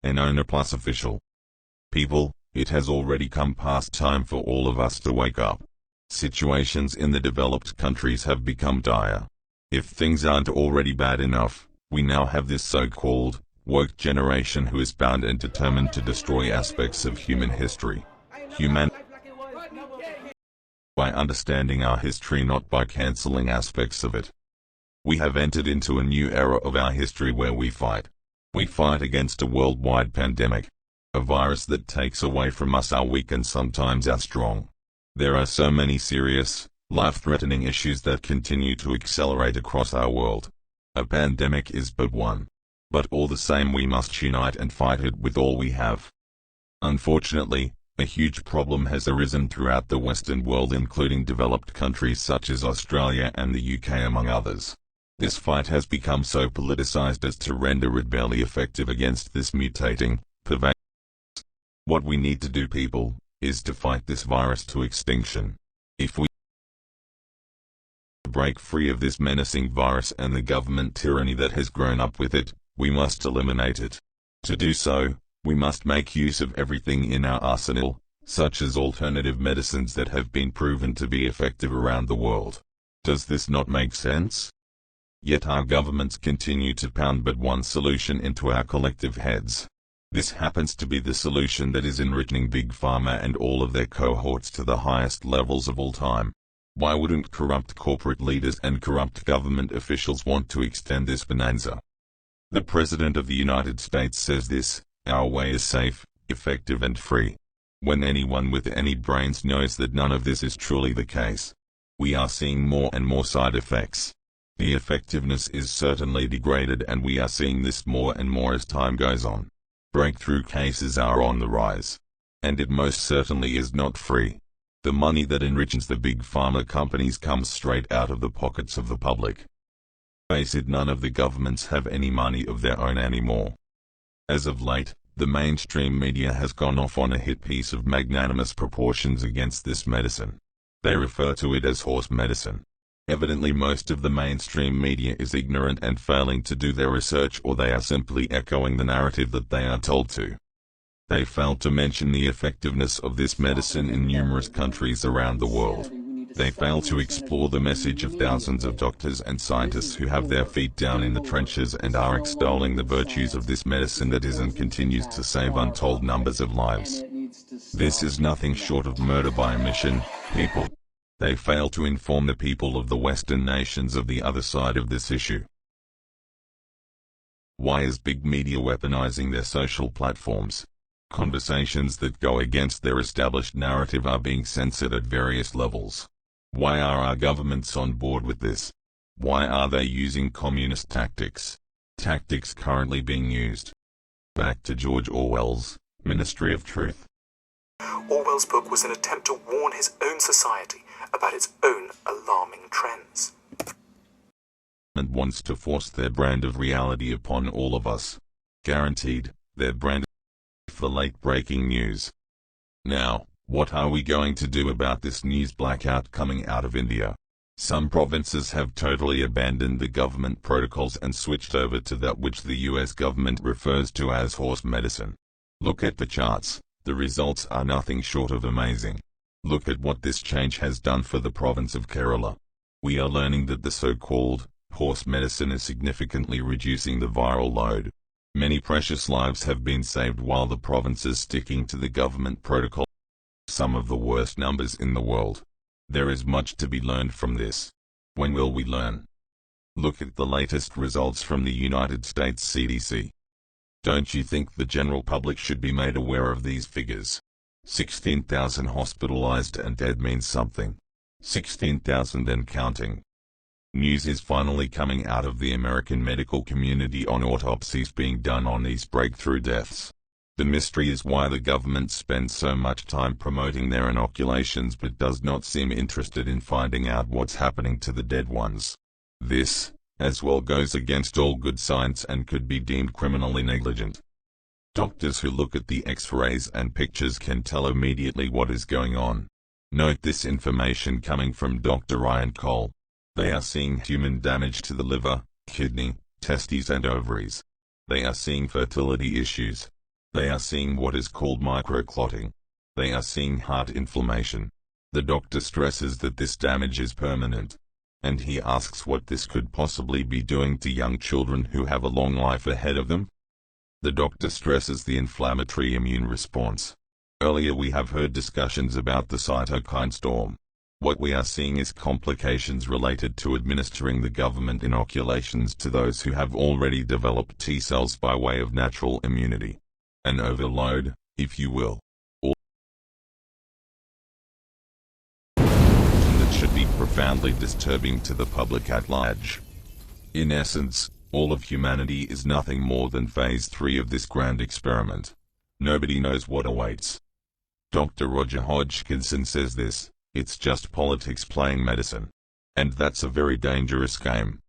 AnonA Plus official. People, it has already come past time for all of us to wake up. Situations in the developed countries have become dire. If things aren't already bad enough, we now have this so-called woke generation who is bound and determined to destroy aspects of human history. By understanding our history, not by cancelling aspects of it. We have entered into a new era of our history where we fight. We fight against a worldwide pandemic. A virus that takes away from us our weak and sometimes our strong. There are so many serious, life-threatening issues that continue to accelerate across our world. A pandemic is but one. But all the same we must unite and fight it with all we have. Unfortunately, a huge problem has arisen throughout the Western world, including developed countries such as Australia and the UK among others. This fight has become so politicized as to render it barely effective against this mutating, pervasive. What we need to do, people, is to fight this virus to extinction. If we break free of this menacing virus and the government tyranny that has grown up with it, we must eliminate it. To do so, we must make use of everything in our arsenal, such as alternative medicines that have been proven to be effective around the world. Does this not make sense? Yet our governments continue to pound but one solution into our collective heads. This happens to be the solution that is enriching Big Pharma and all of their cohorts to the highest levels of all time. Why wouldn't corrupt corporate leaders and corrupt government officials want to extend this bonanza? The President of the United States says this: our way is safe, effective and free. When anyone with any brains knows that none of this is truly the case. We are seeing more and more side effects. The effectiveness is certainly degraded, and we are seeing this more and more as time goes on. Breakthrough cases are on the rise. And it most certainly is not free. The money that enriches the big pharma companies comes straight out of the pockets of the public. Face it, none of the governments have any money of their own anymore. As of late, the mainstream media has gone off on a hit piece of magnanimous proportions against this medicine. They refer to it as horse medicine. Evidently most of the mainstream media is ignorant and failing to do their research, or they are simply echoing the narrative that they are told to. They fail to mention the effectiveness of this medicine in numerous countries around the world. They fail to explore the message of thousands of doctors and scientists who have their feet down in the trenches and are extolling the virtues of this medicine that is and continues to save untold numbers of lives. This is nothing short of murder by omission, people. They fail to inform the people of the Western nations of the other side of this issue. Why is big media weaponizing their social platforms? Conversations that go against their established narrative are being censored at various levels. Why are our governments on board with this? Why are they using communist tactics? Tactics currently being used. Back to George Orwell's Ministry of Truth. Orwell's book was an attempt to warn his own society about its own alarming trends. And wants to force their brand of reality upon all of us. Guaranteed, their brand for late-breaking news. Now, what are we going to do about this news blackout coming out of India? Some provinces have totally abandoned the government protocols and switched over to that which the US government refers to as horse medicine. Look at the charts. The results are nothing short of amazing. Look at what this change has done for the province of Kerala. We are learning that the so-called horse medicine is significantly reducing the viral load. Many precious lives have been saved while the province is sticking to the government protocol. Some of the worst numbers in the world. There is much to be learned from this. When will we learn? Look at the latest results from the United States CDC. Don't you think the general public should be made aware of these figures? 16,000 hospitalized and dead means something. 16,000 and counting. News is finally coming out of the American medical community on autopsies being done on these breakthrough deaths. The mystery is why the government spends so much time promoting their inoculations but does not seem interested in finding out what's happening to the dead ones. This, as well, goes against all good science and could be deemed criminally negligent. Doctors who look at the X-rays and pictures can tell immediately what is going on. Note this information coming from Dr. Ryan Cole. They are seeing human damage to the liver, kidney, testes and ovaries. They are seeing fertility issues. They are seeing what is called microclotting. They are seeing heart inflammation. The doctor stresses that this damage is permanent, and he asks what this could possibly be doing to young children who have a long life ahead of them. The doctor stresses the inflammatory immune response. Earlier we have heard discussions about the cytokine storm. What we are seeing is complications related to administering the government inoculations to those who have already developed T cells by way of natural immunity. An overload, if you will. Or that should be profoundly disturbing to the public at large. In essence, all of humanity is nothing more than phase 3 of this grand experiment. Nobody knows what awaits. Dr. Roger Hodgkinson says this: it's just politics playing medicine. And that's a very dangerous game.